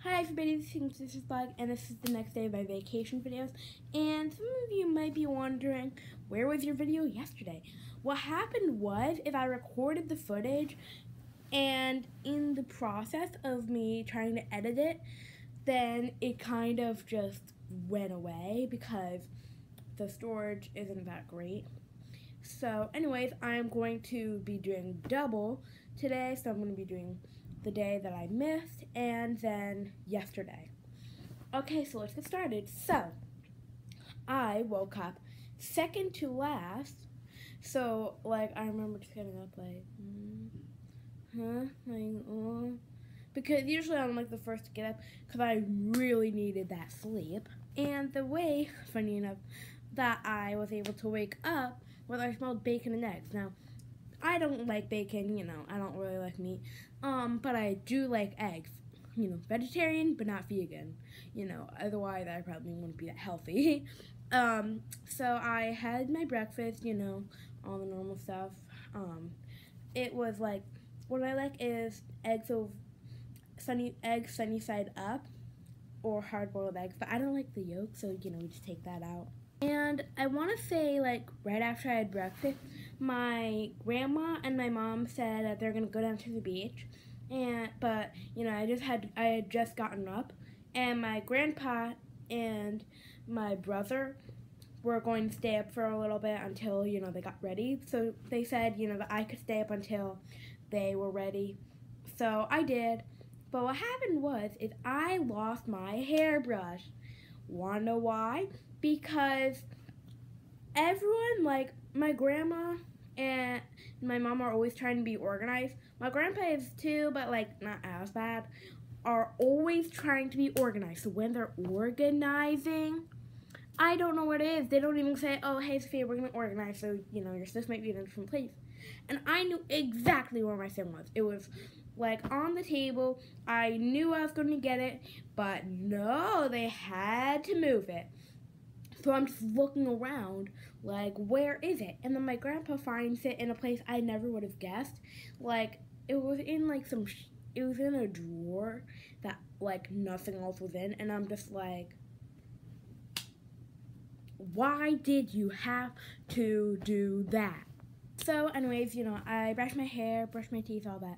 Hi everybody, this is Bug, and this is the next day of my vacation videos. And some of you might be wondering, where was your video yesterday? What happened was, I recorded the footage, and in the process of me trying to edit it, then it kind of just went away because the storage isn't that great. So anyways, I'm going to be doing double today, so I'm going to be doing the day that I missed and then yesterday. Okay, so let's get started. So I woke up second to last. So like I remember just getting up like because usually I'm like the first to get up because I really needed that sleep. And the way, funny enough, that I was able to wake up was I smelled bacon and eggs. Now, I don't like bacon, I don't really like meat, but I do like eggs, vegetarian, but not vegan, otherwise I probably wouldn't be that healthy. So I had my breakfast, all the normal stuff. It was like, what I like is eggs sunny side up, or hard-boiled eggs, but I don't like the yolk, so, we just take that out. And I want to say, like, right after I had breakfast, my grandma and my mom said that they're going to go down to the beach. But, I had just gotten up. And my grandpa and my brother were going to stay up for a little bit until, they got ready. So they said, that I could stay up until they were ready. So I did. But what happened was, I lost my hairbrush. Wanna know why? Because everyone, like my grandma and my mom, are always trying to be organized. My grandpa is too, but like not as bad, are always trying to be organized. So when they're organizing, I don't know what it is. They don't even say, oh, hey, Sophia, we're going to organize, so, your stuff might be in a different place. And I knew exactly where my thing was. It was, like, on the table. I knew I was going to get it, but no, they had to move it. So I'm just looking around, like, where is it? And then my grandpa finds it in a place I never would have guessed. Like, it was in, like, it was in a drawer that, like, nothing else was in. And I'm just like, why did you have to do that? So anyways, I brush my hair, brush my teeth, all that.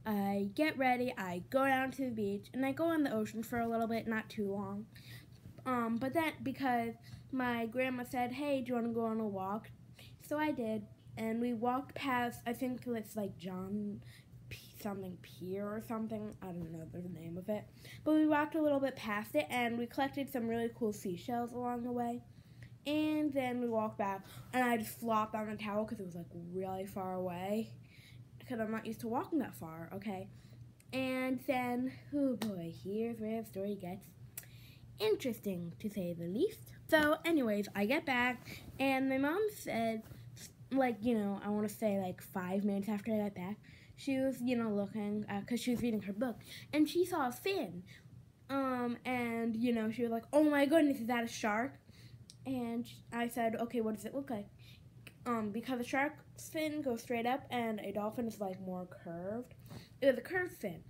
I get ready, I go down to the beach, and I go in the ocean for a little bit, not too long. But then, because my grandma said, hey, do you want to go on a walk? So I did, and we walked past, I think it's like John something Pier or something, I don't know the name of it. But we walked a little bit past it, and we collected some really cool seashells along the way. And then we walked back, and I just flopped on the towel because it was like really far away, because I'm not used to walking that far, okay? And then, oh boy, here's where the story gets interesting, to say the least. So anyways, I get back, and my mom said, like, I want to say like 5 minutes after I got back, she was, looking, because she was reading her book, and she saw a fin. And, she was like, oh my goodness, is that a shark? And I said, okay, what does it look like? Because a shark's fin goes straight up and a dolphin is like more curved. It was a curved fin.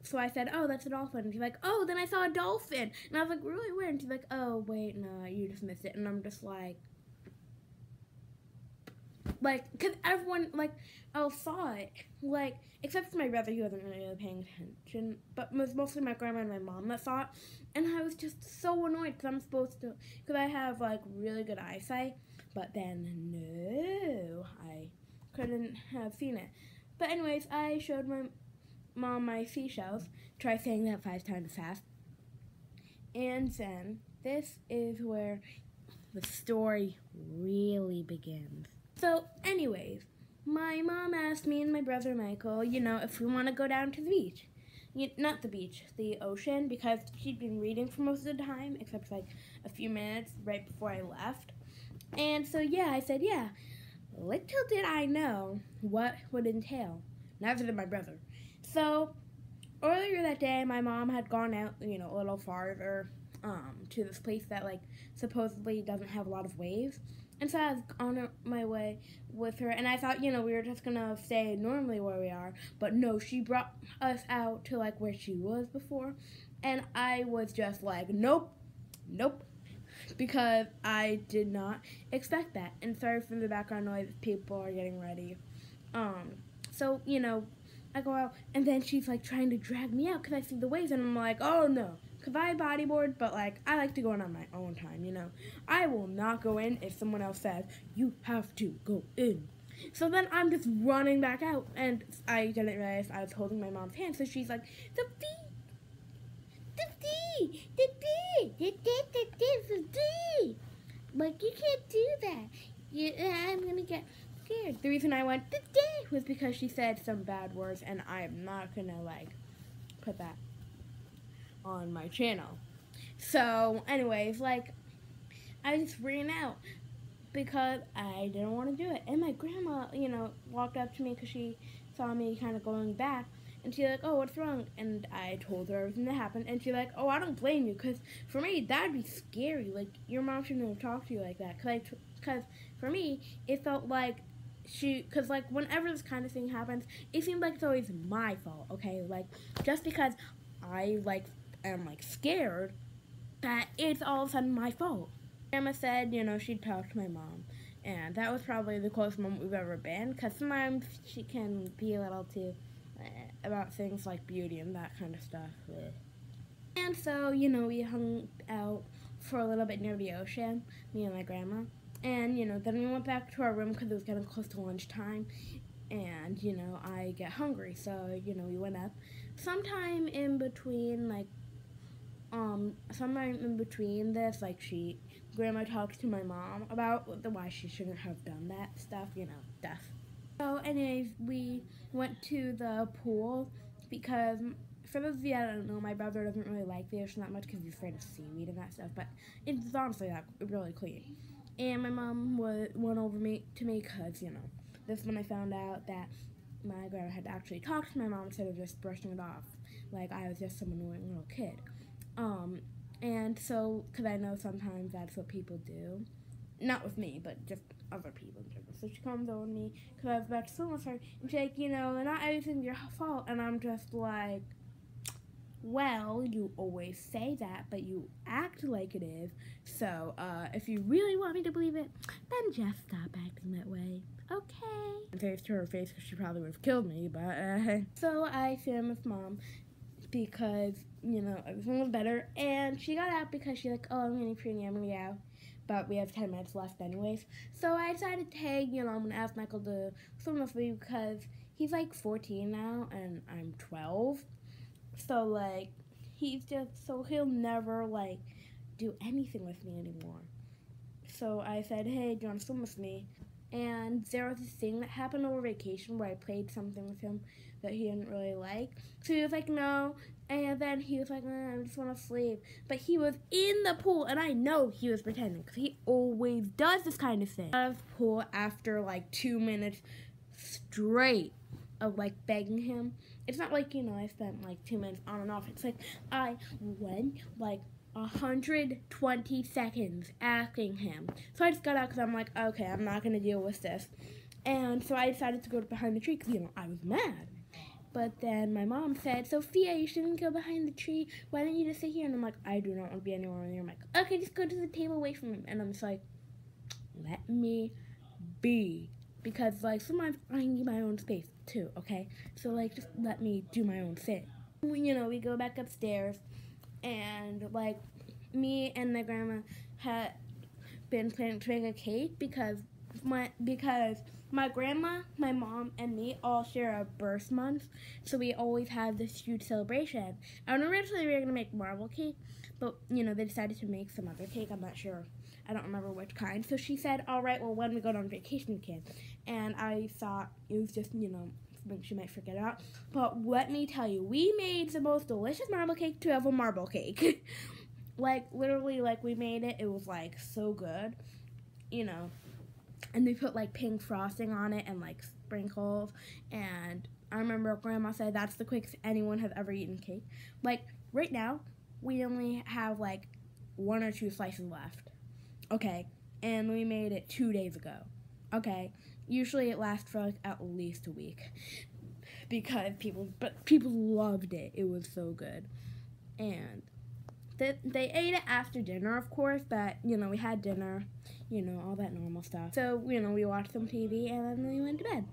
So I said, oh, that's a dolphin. And she's like, oh, then I saw a dolphin. And I was like, really weird. And she's like, oh, wait, no, you just missed it. And I'm just like, because everyone, like, saw it. Like, except for my brother, he wasn't really paying attention. But it was mostly my grandma and my mom that saw it. And I was just so annoyed because I have, like, really good eyesight. But then, no, I couldn't have seen it. But anyways, I showed my mom my seashells. Try saying that 5 times fast. And then, this is where the story really begins. So, anyways, my mom asked me and my brother Michael, if we want to go down to the beach. Not the beach, the ocean, because she'd been reading for most of the time, except like a few minutes right before I left. And so, yeah, I said, yeah. Little did I know what would entail. Neither did my brother. So, earlier that day, my mom had gone out, a little farther, to this place that, like, supposedly doesn't have a lot of waves. And so I was on my way with her, and I thought, we were just gonna stay normally where we are, but no, she brought us out to like where she was before, and I was just like, nope, nope, because I did not expect that. And sorry for the background noise, people are getting ready. So, I go out, and then she's like trying to drag me out because I see the waves, and I'm like, oh no. Because I bodyboard, but like, I like to go in on my own time, I will not go in if someone else says, you have to go in. So then I'm just running back out, and I didn't realize I was holding my mom's hand, so she's like, Sophie, like, you can't do that. I'm gonna get scared. The reason I went was because she said some bad words, and I am not gonna like put that on my channel. So anyways, like, I just ran out because I didn't want to do it. And my grandma, walked up to me because she saw me kind of going back, and she's like, oh, what's wrong? And I told her everything that happened, and she's like, oh, I don't blame you, because for me, that'd be scary. Like, your mom shouldn't have talked to you like that, because for me, it felt like because like, whenever this kind of thing happens, it seems like it's always my fault, okay? Like, just because I, like, am, like, scared, that it's all of a sudden my fault. Grandma said, she'd talk to my mom, and that was probably the closest moment we've ever been, because sometimes she can be a little too about things like beauty and that kind of stuff. And so, we hung out for a little bit near the ocean, me and my grandma, and, then we went back to our room because it was getting close to lunchtime, and, I get hungry, so, we went up. Sometime in between this, like, Grandma talked to my mom about why she shouldn't have done that stuff, stuff. So anyways, we went to the pool because, for those of you that don't know, my brother doesn't really like the ocean that much because he's afraid of seaweed and that stuff, but it's honestly that really clean. And my mom went over to me because, this is when I found out that my grandma had actually talked to my mom instead of just brushing it off like I was just some annoying little kid. And so, because I know sometimes that's what people do. Not with me, but just other people in general. So she comes over to me because I was about to swim with her, and she's like, not everything's your fault. And I'm just like, well, you always say that, but you act like it is. So, if you really want me to believe it, then just stop acting that way. Okay. And face to her face, because she probably would have killed me, but, So I swam with Mom because, everything was better. And she got out because she's like, oh, I'm getting pretty, I'm gonna get out. But we have 10 minutes left anyways. So I decided to, hey, I'm going to ask Michael to swim with me because he's, 14 now, and I'm 12. So, he'll never, do anything with me anymore. So I said, hey, do you want to swim with me? And there was this thing that happened over vacation where I played something with him that he didn't really like. So he was like, no. And then he was like, I just want to sleep. But he was in the pool, and I know he was pretending because he always does this kind of thing. Out of the pool after 2 minutes straight of begging him. It's not like, I spent 2 minutes on and off. It's like I went 120 seconds asking him. So I just got out because I'm like, okay, I'm not going to deal with this. And so I decided to go behind the tree because, I was mad. But then my mom said, Sophia, you shouldn't go behind the tree. Why don't you just sit here? And I'm like, I do not want to be anywhere near. I'm like, okay, just go to the table away from him. And I'm just like, let me be. Because, sometimes I need my own space, too, okay? So, just let me do my own thing. We go back upstairs, and, me and my grandma had been planning to make a cake because my grandma, my mom, and me all share a birth month, so we always have this huge celebration. And originally we were going to make marble cake, but, they decided to make some other cake. I'm not sure. I don't remember which kind. So she said, all right, well, when we go on vacation, we can. And I thought it was just, something she might forget about. But let me tell you, we made the most delicious marble cake to have a marble cake. Literally, we made it. It was, so good, And we put, pink frosting on it and, sprinkles. And I remember Grandma said that's the quickest anyone has ever eaten cake. Right now, we only have, 1 or 2 slices left. Okay, and we made it 2 days ago. Okay, usually it lasts for like at least a week because people loved it. It was so good. And they ate it after dinner, of course, but, you know, we had dinner, you know, all that normal stuff. So, you know, we watched some TV, and then we went to bed.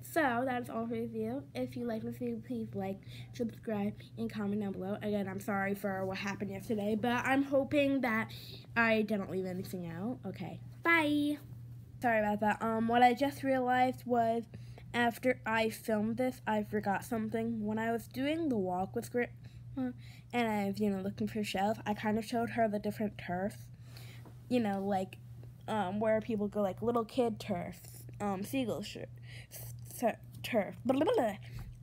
So, that's all for this video. If you like this video, please like, subscribe, and comment down below. Again, I'm sorry for what happened yesterday, but I'm hoping that I didn't leave anything out. Okay, bye! Sorry about that. What I just realized was, after I filmed this, I forgot something. When I was doing the walk with and I was, you know, looking for shells, I kind of showed her the different turfs, you know, like, where people go, like, little kid turfs, seagull turf, blah, blah,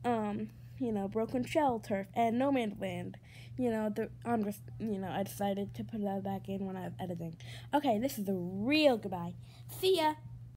blah, you know, broken shell turf, and no man's land, you know, I decided to put that back in when I was editing. Okay, this is the real goodbye. See ya!